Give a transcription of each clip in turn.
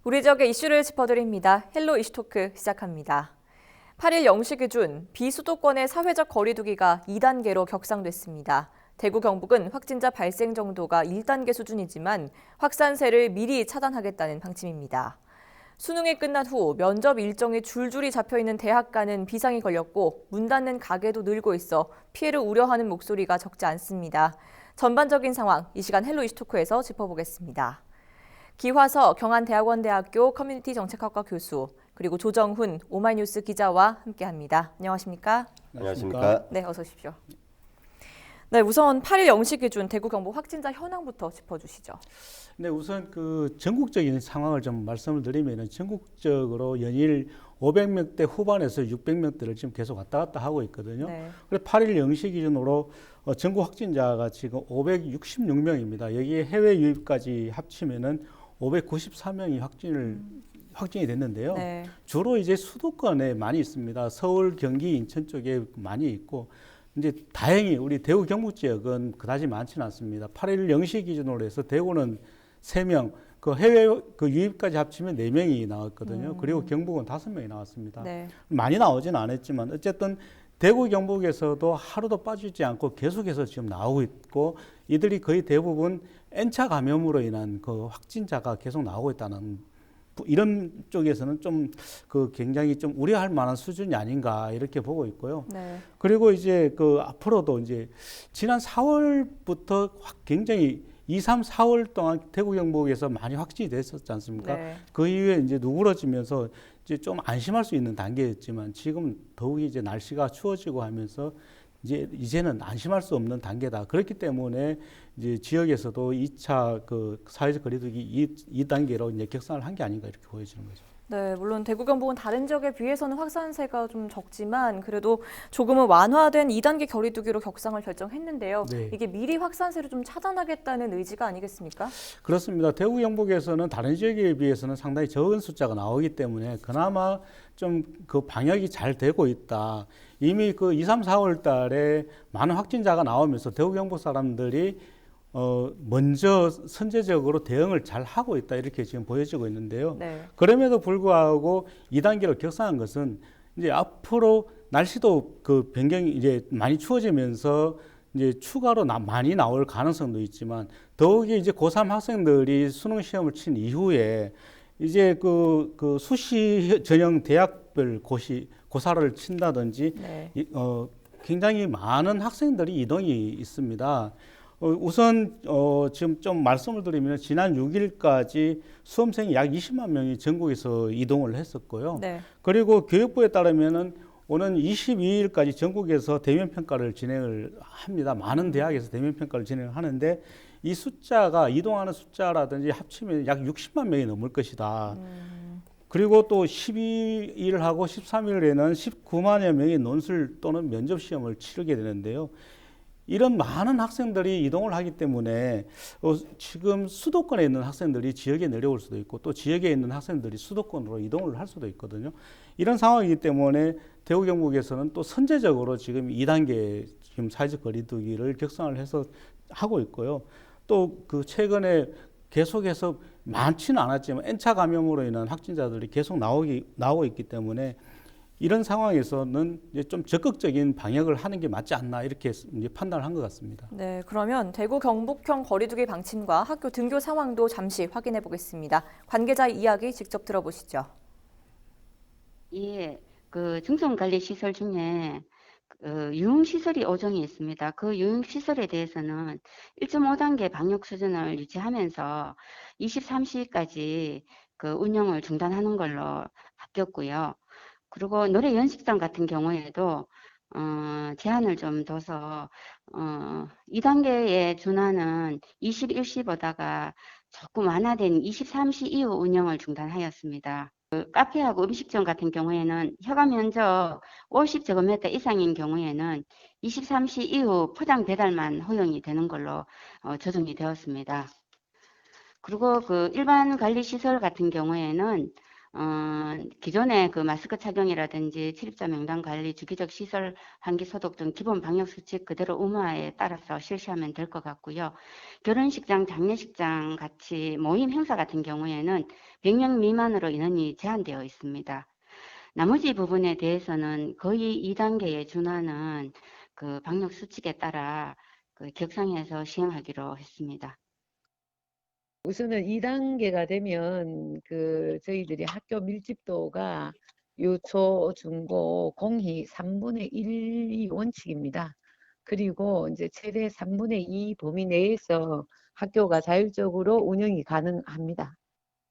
우리 지역의 이슈를 짚어드립니다. 헬로 이슈토크 시작합니다. 8일 0시 기준 비수도권의 사회적 거리 두기가 2단계로 격상됐습니다. 대구 경북은 확진자 발생 정도가 1단계 수준이지만 확산세를 미리 차단하겠다는 방침입니다. 수능이 끝난 후 면접 일정이 줄줄이 잡혀있는 대학가는 비상이 걸렸고 문 닫는 가게도 늘고 있어 피해를 우려하는 목소리가 적지 않습니다. 전반적인 상황 이 시간 헬로 이슈토크에서 짚어보겠습니다. 기화서 경한대학원대학교 커뮤니티 정책학과 교수 그리고 조정훈 오마이뉴스 기자와 함께합니다. 안녕하십니까? 안녕하십니까? 네, 어서 오십시오. 네, 우선 8일 0시 기준 대구 경북 확진자 현황부터 짚어주시죠. 네, 우선 그 전국적인 상황을 좀 말씀을 드리면은 전국적으로 연일 500명대 후반에서 600명대를 지금 계속 왔다 갔다 하고 있거든요. 네. 그래서 8일 0시 기준으로 전국 확진자가 지금 566명입니다. 여기에 해외 유입까지 합치면은 594명이 확진이 됐는데요. 네. 주로 이제 수도권에 많이 있습니다. 서울, 경기, 인천 쪽에 많이 있고 이제 다행히 우리 대구 경북 지역은 그다지 많지는 않습니다. 8일 0시 기준으로 해서 대구는 3명, 그 해외 그 유입까지 합치면 4명이 나왔거든요. 그리고 경북은 5명이 나왔습니다. 네. 많이 나오지는 않았지만 어쨌든 대구 경북에서도 하루도 빠지지 않고 계속해서 지금 나오고 있고 이들이 거의 대부분 N차 감염으로 인한 그 확진자가 계속 나오고 있다는 이런 쪽에서는 좀 그 굉장히 좀 우려할 만한 수준이 아닌가 이렇게 보고 있고요. 네. 그리고 이제 그 앞으로도 이제 지난 4월부터 굉장히 2, 3, 4월 동안 대구 경북에서 많이 확진이 됐었지 않습니까? 네. 그 이후에 이제 누그러지면서 이제 좀 안심할 수 있는 단계였지만 지금 더욱이 이제 날씨가 추워지고 하면서 이제는 안심할 수 없는 단계다. 그렇기 때문에 이제 지역에서도 2차 그 사회적 거리두기 2단계로 이제 격상을 한 게 아닌가 이렇게 보여지는 거죠. 네, 물론 대구 경북은 다른 지역에 비해서는 확산세가 좀 적지만 그래도 조금은 완화된 2단계 거리두기로 격상을 결정했는데요. 네. 이게 미리 확산세를 좀 차단하겠다는 의지가 아니겠습니까? 그렇습니다. 대구 경북에서는 다른 지역에 비해서는 상당히 적은 숫자가 나오기 때문에 그나마 좀 그 방역이 잘 되고 있다. 이미 그 2, 3, 4월 달에 많은 확진자가 나오면서 대구 경북 사람들이 먼저 선제적으로 대응을 잘 하고 있다. 이렇게 지금 보여지고 있는데요. 네. 그럼에도 불구하고 2단계로 격상한 것은 이제 앞으로 날씨도 그 변경이 이제 많이 추워지면서 이제 추가로 많이 나올 가능성도 있지만 더욱이 이제 고3 학생들이 수능 시험을 친 이후에 이제 그 수시 전형 대학별 고사를 친다든지 네. 굉장히 많은 학생들이 이동이 있습니다. 우선 지금 좀 말씀을 드리면 지난 6일까지 수험생이 약 20만 명이 전국에서 이동을 했었고요. 네. 그리고 교육부에 따르면은 오는 22일까지 전국에서 대면 평가를 진행을 합니다. 많은 대학에서 대면 평가를 진행을 하는데 이 숫자가 이동하는 숫자라든지 합치면 약 60만 명이 넘을 것이다. 그리고 또 12일하고 13일에는 19만여 명이 논술 또는 면접 시험을 치르게 되는데요. 이런 많은 학생들이 이동을 하기 때문에 지금 수도권에 있는 학생들이 지역에 내려올 수도 있고 또 지역에 있는 학생들이 수도권으로 이동을 할 수도 있거든요. 이런 상황이기 때문에 대구 경북에서는 또 선제적으로 지금 2단계 지금 사회적 거리두기를 격상을 해서 하고 있고요. 또 그 최근에 계속해서 많지는 않았지만 N차 감염으로 인한 확진자들이 계속 나오고 있기 때문에 이런 상황에서는 이제 좀 적극적인 방역을 하는 게 맞지 않나 이렇게 이제 판단을 한 것 같습니다. 네, 그러면 대구 경북형 거리두기 방침과 학교 등교 상황도 잠시 확인해 보겠습니다. 관계자 이야기 직접 들어보시죠. 예, 그 중증관리시설 중에 유흥시설이 5종이 있습니다. 그 유흥시설에 대해서는 1.5단계 방역 수준을 유지하면서 23시까지 그 운영을 중단하는 걸로 바뀌었고요. 그리고 노래 연습장 같은 경우에도 제한을 좀 둬서 2단계에 준하는 21시보다가 조금 완화된 23시 이후 운영을 중단하였습니다. 그 카페하고 음식점 같은 경우에는 허가 면적 50제곱미터 이상인 경우에는 23시 이후 포장 배달만 허용이 되는 걸로 조정이 되었습니다. 그리고 그 일반 관리 시설 같은 경우에는 기존의 그 마스크 착용이라든지 출입자 명단 관리, 주기적 시설 환기 소독 등 기본 방역 수칙 그대로 의무화에 따라서 실시하면 될 것 같고요. 결혼식장, 장례식장 같이 모임 행사 같은 경우에는 100명 미만으로 인원이 제한되어 있습니다. 나머지 부분에 대해서는 거의 2단계에 준하는 그 방역 수칙에 따라 그 격상해서 시행하기로 했습니다. 우선은 2단계가 되면 그 저희들이 학교 밀집도가 유초, 중고, 공희 3분의 1이 원칙입니다. 그리고 이제 최대 3분의 2 범위 내에서 학교가 자율적으로 운영이 가능합니다.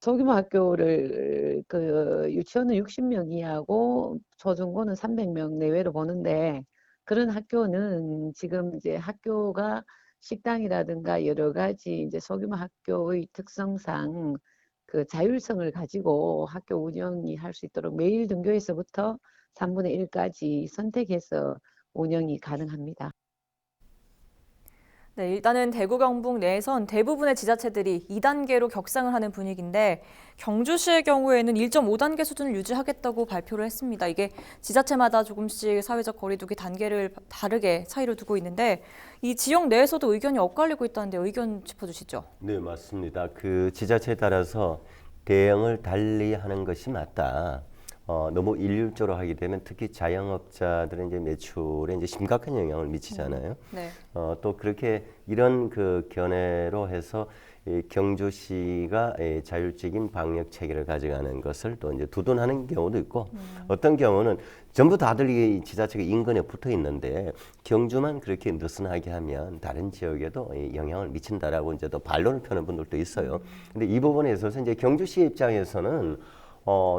소규모 학교를 그 유치원은 60명 이하고 초중고는 300명 내외로 보는데 그런 학교는 지금 이제 학교가 식당이라든가 여러 가지 이제 소규모 학교의 특성상 그 자율성을 가지고 학교 운영이 할 수 있도록 매일 등교에서부터 3분의 1까지 선택해서 운영이 가능합니다. 네, 일단은 대구 경북 내에선 대부분의 지자체들이 2단계로 격상을 하는 분위기인데 경주시의 경우에는 1.5단계 수준을 유지하겠다고 발표를 했습니다. 이게 지자체마다 조금씩 사회적 거리두기 단계를 다르게 차이를 두고 있는데 이 지역 내에서도 의견이 엇갈리고 있다는데 의견 짚어주시죠. 네, 맞습니다. 그 지자체에 따라서 대응을 달리 하는 것이 맞다. 너무 일률적으로 하게 되면 특히 자영업자들의 이제 매출에 이제 심각한 영향을 미치잖아요. 네. 또 그렇게 이런 그 견해로 해서 이 경주시가 자율적인 방역 체계를 가져가는 것을 또 이제 두둔하는 경우도 있고 어떤 경우는 전부 다들 이 지자체가 인근에 붙어 있는데 경주만 그렇게 느슨하게 하면 다른 지역에도 영향을 미친다라고 이제 또 반론을 펴는 분들도 있어요. 근데 이 부분에 있어서 이제 경주시 입장에서는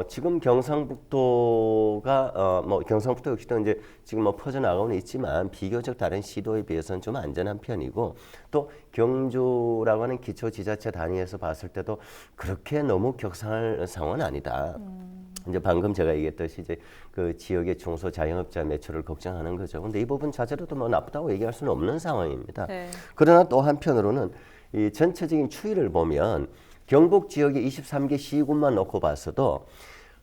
지금 경상북도가 경상북도 역시도 이제 지금 퍼져나가고는 있지만 비교적 다른 시도에 비해서는 좀 안전한 편이고 또 경주라고 하는 기초지자체 단위에서 봤을 때도 그렇게 너무 격상할 상황은 아니다. 이제 방금 제가 얘기했듯이 이제 그 지역의 중소 자영업자 매출을 걱정하는 거죠. 근데 이 부분 자체로도 뭐 나쁘다고 얘기할 수는 없는 상황입니다. 네. 그러나 또 한편으로는 이 전체적인 추이를 보면 경북 지역의 23개 시군만 놓고 봤어도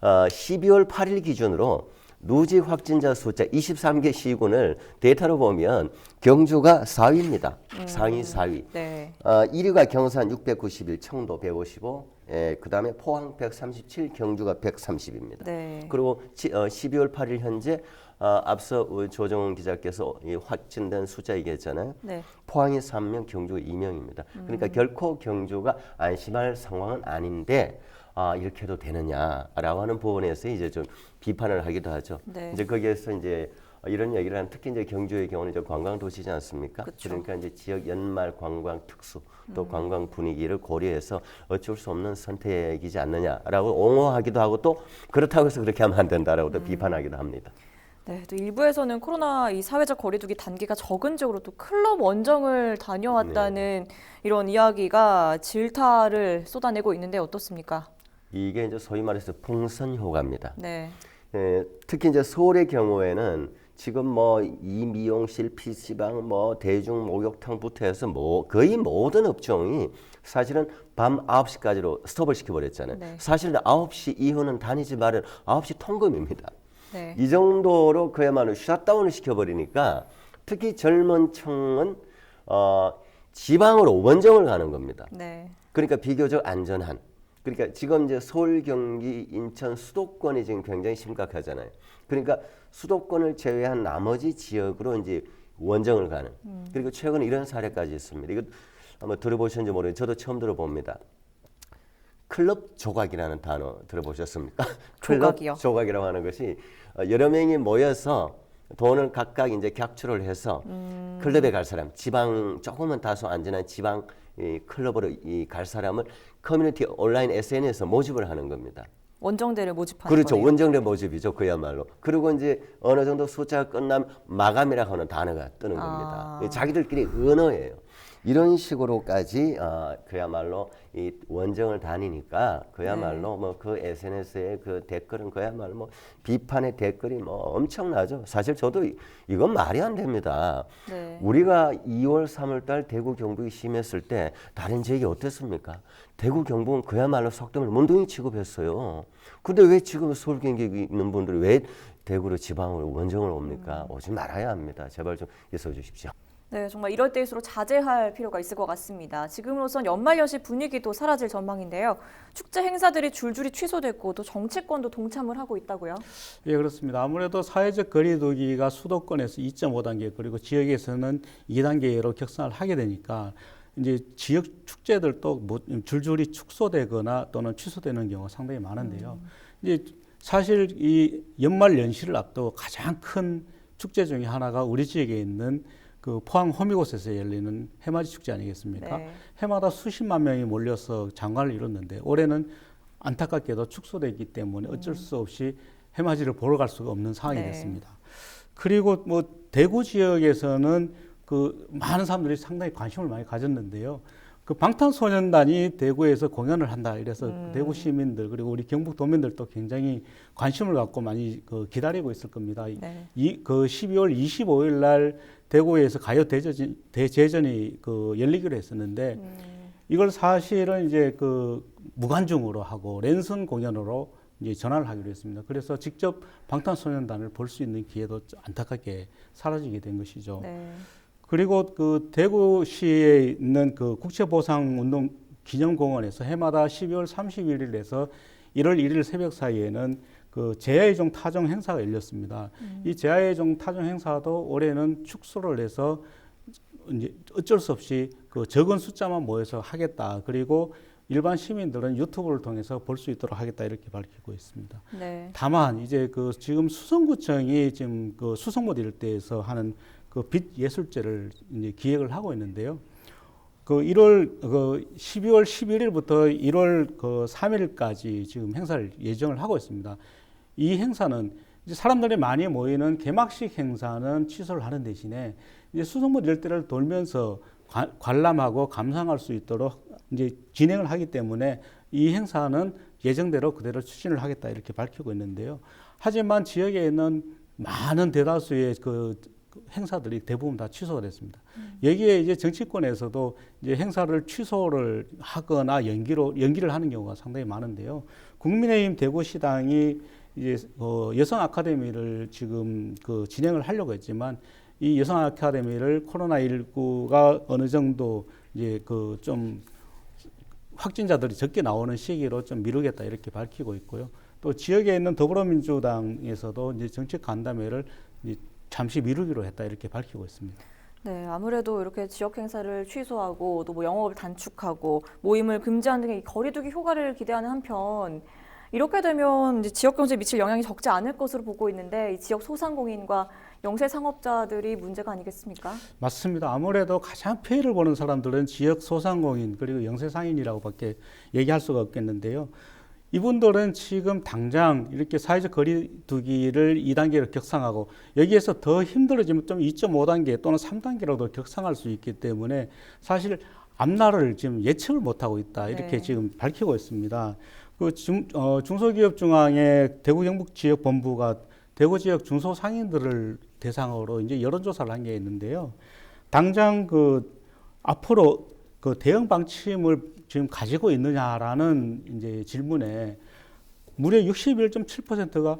12월 8일 기준으로 누적 확진자 숫자 23개 시군을 데이터로 보면 경주가 4위입니다. 상위 4위. 네. 1위가 경산 691, 청도 155, 그 다음에 포항 137, 경주가 130입니다. 네. 그리고 12월 8일 현재 앞서 조정훈 기자께서 이 확진된 숫자 얘기했잖아요. 네. 포항이 3명, 경주가 2명입니다. 그러니까 결코 경주가 안심할 상황은 아닌데 이렇게 해도 되느냐라고 하는 부분에서 이제 좀 비판을 하기도 하죠. 네. 이제 거기에서 이제 이런 얘기를 하는 특히 이제 경주의 경우는 이제 관광 도시지 않습니까? 그쵸. 그러니까 이제 지역 연말 관광 특수 또 관광 분위기를 고려해서 어쩔 수 없는 선택이지 않느냐라고 옹호하기도 하고 또 그렇다고 해서 그렇게 하면 안 된다라고 또 비판하기도 합니다. 네, 또 일부에서는 코로나 이 사회적 거리두기 단계가 적은 지역으로 또 클럽 원정을 다녀왔다는 이런 이야기가 질타를 쏟아내고 있는데 어떻습니까? 이게 이제 소위 말해서 풍선 효과입니다. 네. 특히 이제 서울의 경우에는 지금 뭐 이 미용실, PC방, 뭐 대중 목욕탕부터 해서 거의 모든 업종이 사실은 밤 9시까지로 스톱을 시켜버렸잖아요. 네. 사실은 9시 이후는 다니지 말은 9시 통금입니다. 네. 이 정도로 그야말로 셧다운을 시켜버리니까 특히 젊은 층은 지방으로 원정을 가는 겁니다. 네. 그러니까 비교적 안전한. 그러니까 지금 이제 서울, 경기, 인천 수도권이 지금 굉장히 심각하잖아요. 그러니까 수도권을 제외한 나머지 지역으로 이제 원정을 가는. 그리고 최근에 이런 사례까지 있습니다. 이거 아마 들어보셨는지 모르겠는데 저도 처음 들어봅니다. 클럽 조각이라는 단어 들어보셨습니까? 조각이요? 클럽 조각이라고 하는 것이 여러 명이 모여서 돈을 각각 이제 객출을 해서 클럽에 갈 사람, 지방 조금은 다소 안전한 지방 이 클럽으로 갈 사람을 커뮤니티 온라인 SNS에서 모집을 하는 겁니다. 원정대를 모집하는 그렇죠. 거네요. 원정대 모집이죠. 그야말로. 그리고 이제 어느 정도 숫자가 끝나면 마감이라고 하는 단어가 뜨는 겁니다. 자기들끼리 언어예요. 이런 식으로까지 그야말로 이 원정을 다니니까 그야말로 뭐 그 SNS에 그 댓글은 그야말로 뭐 비판의 댓글이 뭐 엄청나죠. 사실 저도 이건 말이 안 됩니다. 네. 우리가 2월, 3월 달 대구 경북이 심했을 때 다른 지역이 어땠습니까? 대구 경북은 그야말로 속담을 몬둥이 취급했어요. 근데 왜 지금 서울 경기에 있는 분들이 왜 대구로 지방으로 원정을 옵니까? 오지 말아야 합니다. 제발 좀 있어 주십시오. 네, 정말 이럴 때일수록 자제할 필요가 있을 것 같습니다. 지금으로선 연말연시 분위기도 사라질 전망인데요. 축제 행사들이 줄줄이 취소됐고 또 정치권도 동참을 하고 있다고요? 예, 그렇습니다. 아무래도 사회적 거리두기가 수도권에서 2.5단계 그리고 지역에서는 2단계로 격상을 하게 되니까 이제 지역 축제들도 뭐 줄줄이 축소되거나 또는 취소되는 경우가 상당히 많은데요. 이제 사실 이 연말 연시를 앞두고 가장 큰 축제 중에 하나가 우리 지역에 있는 그 포항 호미곶에서 열리는 해맞이 축제 아니겠습니까? 네. 해마다 수십만 명이 몰려서 장관을 이뤘는데 올해는 안타깝게도 축소됐기 때문에 어쩔 수 없이 해맞이를 보러 갈 수가 없는 상황이 네. 됐습니다. 그리고 뭐 대구 지역에서는 그 많은 사람들이 상당히 관심을 많이 가졌는데요. 그 방탄소년단이 대구에서 공연을 한다 이래서 대구 시민들 그리고 우리 경북 도민들도 굉장히 관심을 갖고 많이 그 기다리고 있을 겁니다. 네. 그 12월 25일 날 대구에서 가요 대제전이 그 열리기로 했었는데 이걸 사실은 이제 그 무관중으로 하고 랜선 공연으로 이제 전환을 하기로 했습니다. 그래서 직접 방탄소년단을 볼 수 있는 기회도 안타깝게 사라지게 된 것이죠. 네. 그리고 그 대구시에 있는 그 국채보상운동 기념공원에서 해마다 12월 31일에서 1월 1일 새벽 사이에는 그 제야의종 타종 행사가 열렸습니다. 이 제야의종 타종 행사도 올해는 축소를 해서 이제 어쩔 수 없이 그 적은 숫자만 모여서 하겠다. 그리고 일반 시민들은 유튜브를 통해서 볼 수 있도록 하겠다 이렇게 밝히고 있습니다. 네. 다만 이제 그 지금 수성구청이 지금 그 수성못 일대에서 하는 그 빛 예술제를 이제 기획을 하고 있는데요. 그 12월 11일부터 1월 그 3일까지 지금 행사를 예정을 하고 있습니다. 이 행사는 이제 사람들이 많이 모이는 개막식 행사는 취소를 하는 대신에 이제 수성못 일대를 돌면서 관람하고 감상할 수 있도록 이제 진행을 하기 때문에 이 행사는 예정대로 그대로 추진을 하겠다 이렇게 밝히고 있는데요. 하지만 지역에 있는 많은 대다수의 그 행사들이 대부분 다 취소가 됐습니다. 여기에 이제 정치권에서도 이제 행사를 취소를 하거나 연기를 하는 경우가 상당히 많은데요. 국민의힘 대구시당이 이제 여성 아카데미를 지금 그 진행을 하려고 했지만 이 여성 아카데미를 코로나19가 어느 정도 이제 그 좀 확진자들이 적게 나오는 시기로 좀 미루겠다 이렇게 밝히고 있고요. 또 지역에 있는 더불어민주당에서도 이제 정책 간담회를 이제 잠시 미루기로 했다 이렇게 밝히고 있습니다. 네, 아무래도 이렇게 지역 행사를 취소하고 또 뭐 영업을 단축하고 모임을 금지하는 등의 거리두기 효과를 기대하는 한편 이렇게 되면 이제 지역 경제에 미칠 영향이 적지 않을 것으로 보고 있는데 이 지역 소상공인과 영세 상업자들이 문제가 아니겠습니까? 맞습니다. 아무래도 가장 피해를 보는 사람들은 지역 소상공인 그리고 영세상인이라고밖에 얘기할 수가 없겠는데요. 이분들은 지금 당장 이렇게 사회적 거리두기를 2단계로 격상하고 여기에서 더 힘들어지면 좀 2.5단계 또는 3단계로도 격상할 수 있기 때문에 사실 앞날을 지금 예측을 못하고 있다 이렇게 네. 지금 밝히고 있습니다. 그 중소기업중앙회 대구 경북 지역 본부가 대구 지역 중소상인들을 대상으로 이제 여론조사를 한 게 있는데요. 당장 그 앞으로 그 대응 방침을 지금 가지고 있느냐라는 이제 질문에 무려 61.7%가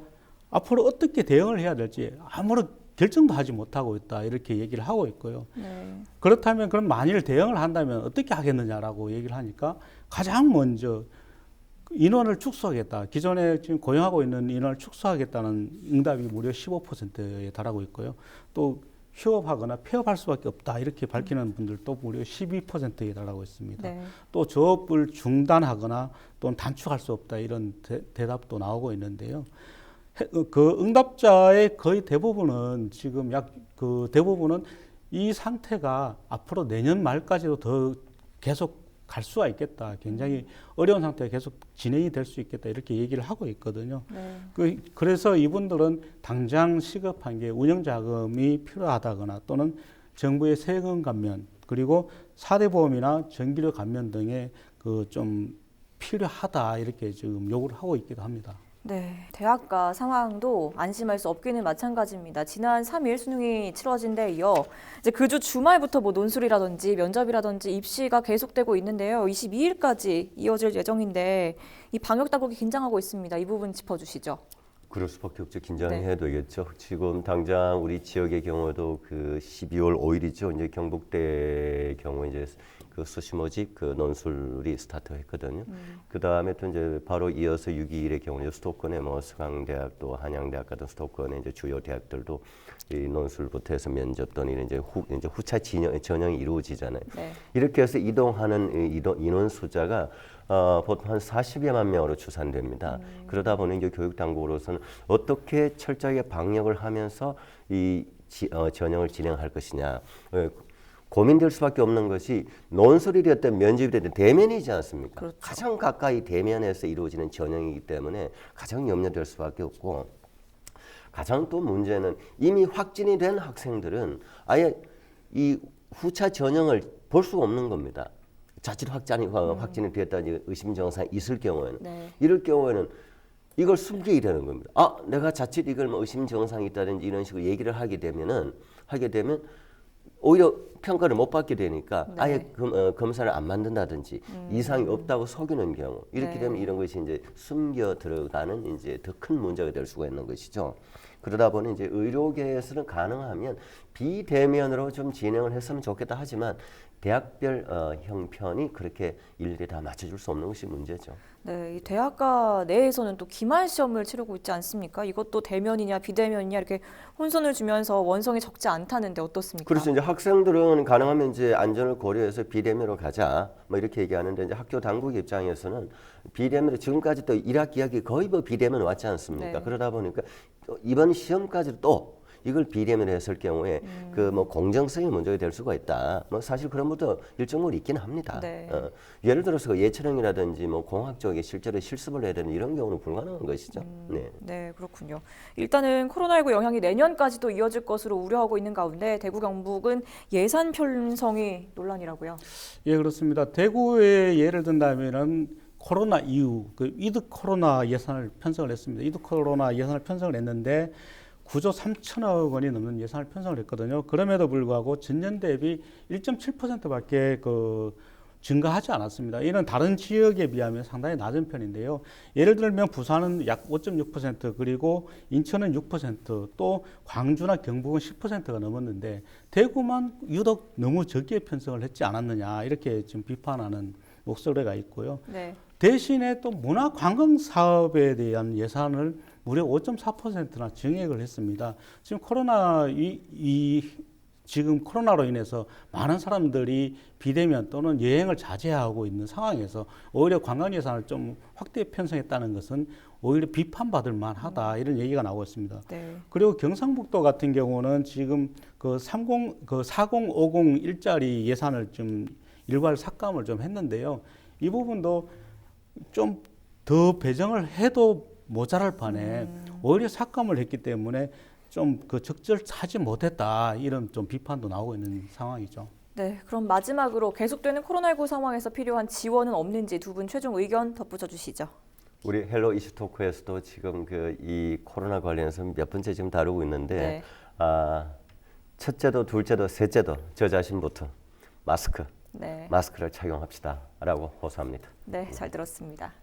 앞으로 어떻게 대응을 해야 될지 아무런 결정도 하지 못하고 있다 이렇게 얘기를 하고 있고요. 네. 그렇다면 그럼 만일 대응을 한다면 어떻게 하겠느냐라고 얘기를 하니까 가장 먼저 인원을 축소하겠다. 기존에 지금 고용하고 있는 인원을 축소하겠다는 응답이 무려 15%에 달하고 있고요. 또 휴업하거나 폐업할 수밖에 없다 이렇게 밝히는 분들도 무려 12%에 달하고 있습니다. 네. 또 조업을 중단하거나 또는 단축할 수 없다 이런 대답도 나오고 있는데요. 그 응답자의 거의 대부분은 지금 대부분은 이 상태가 앞으로 내년 말까지도 더 계속 갈 수가 있겠다. 굉장히 어려운 상태가 계속 진행이 될 수 있겠다. 이렇게 얘기를 하고 있거든요. 네. 그래서 이분들은 당장 시급한 게 운영자금이 필요하다거나 또는 정부의 세금 감면 그리고 4대 보험이나 전기료 감면 등의 그 좀 필요하다 이렇게 지금 요구를 하고 있기도 합니다. 네, 대학가 상황도 안심할 수 없기는 마찬가지입니다. 지난 3일 수능이 치러진 데 이어 이제 그 주 주말부터 뭐 논술이라든지 면접이라든지 입시가 계속되고 있는데요. 22일까지 이어질 예정인데 이 방역 당국이 긴장하고 있습니다. 이 부분 짚어주시죠. 그럴 수밖에 없죠. 긴장해야 되겠죠. 지금 당장 우리 지역의 경우도 그 12월 5일이죠. 이제 경북대 경우 이제 그 수시모집 그 논술이 스타트했거든요. 그 다음에 또 이제 바로 이어서 6.21의 경우 수도권의 뭐 서강대학 또 한양대학 같은 수도권의 이제 주요 대학들도 이 논술부터 해서 면접 또는 이제 후차 전형이 이루어지잖아요. 네. 이렇게 해서 이동하는 인원 숫자가 보통 한 40여만 명으로 추산됩니다. 그러다 보니 이제 교육 당국으로서는 어떻게 철저하게 방역을 하면서 이 전형을 진행할 것이냐. 고민될 수밖에 없는 것이 논술이 됐든 면접이 됐든 대면이지 않습니까? 그렇죠. 가장 가까이 대면에서 이루어지는 전형이기 때문에 가장 염려될 수밖에 없고 가장 또 문제는 이미 확진이 된 학생들은 아예 이 후차 전형을 볼 수가 없는 겁니다. 자칫 확진이 되었다는 의심 증상이 있을 경우에는 네. 이럴 경우에는 이걸 숨기게 되는 겁니다. 아, 내가 자칫 이걸 뭐 의심 증상이 있다든지 이런 식으로 얘기를 하게 되면 오히려 평가를 못 받게 되니까 네. 아예 검사를 안 만든다든지 이상이 없다고 속이는 경우 이렇게 네. 되면 이런 것이 이제 숨겨 들어가는 이제 더 큰 문제가 될 수가 있는 것이죠. 그러다 보니 이제 의료계에서는 가능하면 비대면으로 좀 진행을 했으면 좋겠다 하지만 대학별 형편이 그렇게 일일이 다 맞춰줄 수 없는 것이 문제죠. 네, 이 대학가 내에서는 또 기말 시험을 치르고 있지 않습니까? 이것도 대면이냐 비대면이냐 이렇게 혼선을 주면서 원성이 적지 않다는데 어떻습니까? 그래서 이제 학생들은 가능하면 이제 안전을 고려해서 비대면으로 가자 뭐 이렇게 얘기하는데 이제 학교 당국 입장에서는 비대면으로 지금까지 또 1학기 학기 거의 뭐 비대면 왔지 않습니까? 네. 그러다 보니까 이번 시험까지도 또 이걸 비대면으로 했을 경우에 그 뭐 공정성이 문제가 될 수가 있다. 뭐 사실 그런 것도 일정으로 있긴 합니다. 네. 예를 들어서 그 예체능이라든지 뭐 공학 쪽에 실제로 실습을 해야 되는 이런 경우는 불가능한 것이죠. 네. 네, 그렇군요. 일단은 코로나19 영향이 내년까지도 이어질 것으로 우려하고 있는 가운데 대구 경북은 예산 편성이 논란이라고요. 예, 그렇습니다. 대구에 예를 든다면은 코로나 이후 그 위드 코로나 예산을 편성을 했습니다. 위드 코로나 예산을 편성을 했는데 9조 3천억 원이 넘는 예산을 편성을 했거든요. 그럼에도 불구하고 전년 대비 1.7%밖에 그 증가하지 않았습니다. 이는 다른 지역에 비하면 상당히 낮은 편인데요. 예를 들면 부산은 약 5.6% 그리고 인천은 6% 또 광주나 경북은 10%가 넘었는데 대구만 유독 너무 적게 편성을 했지 않았느냐 이렇게 지금 비판하는 목소리가 있고요. 네. 대신에 또 문화관광 사업에 대한 예산을 무려 5.4%나 증액을 했습니다. 지금 지금 코로나로 인해서 많은 사람들이 비대면 또는 여행을 자제하고 있는 상황에서 오히려 관광 예산을 좀 확대 편성했다는 것은 오히려 비판받을 만하다 이런 얘기가 나오고 있습니다. 네. 그리고 경상북도 같은 경우는 지금 그 4050 일자리 예산을 좀 일괄 삭감을 좀 했는데요. 이 부분도 좀 더 배정을 해도 모자랄 판에 오히려 삭감을 했기 때문에 좀 그 적절하지 못했다 이런 좀 비판도 나오고 있는 상황이죠. 네, 그럼 마지막으로 계속되는 코로나19 상황에서 필요한 지원은 없는지 두 분 최종 의견 덧붙여 주시죠. 우리 헬로 이슈토크에서도 지금 그 이 코로나 관련해서 몇 번째 지금 다루고 있는데 네. 첫째도 둘째도 셋째도 저 자신부터 네. 마스크를 착용합시다라고 호소합니다. 네, 잘 들었습니다.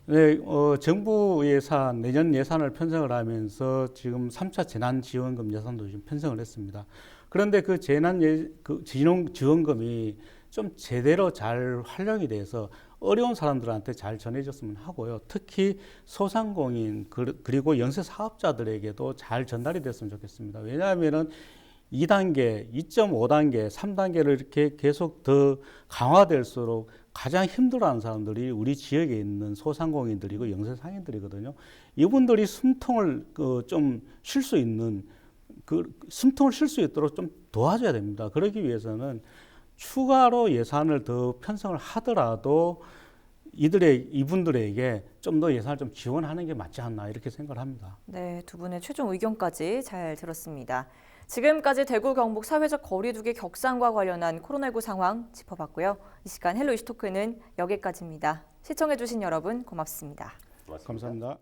네, 정부 예산, 내년 예산을 편성을 하면서 지금 3차 재난지원금 예산도 지금 편성을 했습니다. 그런데 그 지원금이 좀 제대로 잘 활용이 돼서 어려운 사람들한테 잘 전해졌으면 하고요. 특히 소상공인 그리고 영세 사업자들에게도 잘 전달이 됐으면 좋겠습니다. 왜냐하면은 2단계, 2.5단계, 3단계를 이렇게 계속 더 강화될수록 가장 힘들어하는 사람들이 우리 지역에 있는 소상공인들이고 영세상인들이거든요. 이분들이 숨통을 좀 쉴 수 있는 숨통을 쉴 수 있도록 좀 도와줘야 됩니다. 그러기 위해서는 추가로 예산을 더 편성을 하더라도 이분들에게 좀 더 예산을 좀 지원하는 게 맞지 않나 이렇게 생각을 합니다. 네, 두 분의 최종 의견까지 잘 들었습니다. 지금까지 대구 경북 사회적 거리두기 격상과 관련한 코로나19 상황 짚어봤고요. 이 시간 헬로 이슈토크는 여기까지입니다. 시청해주신 여러분 고맙습니다. 감사합니다.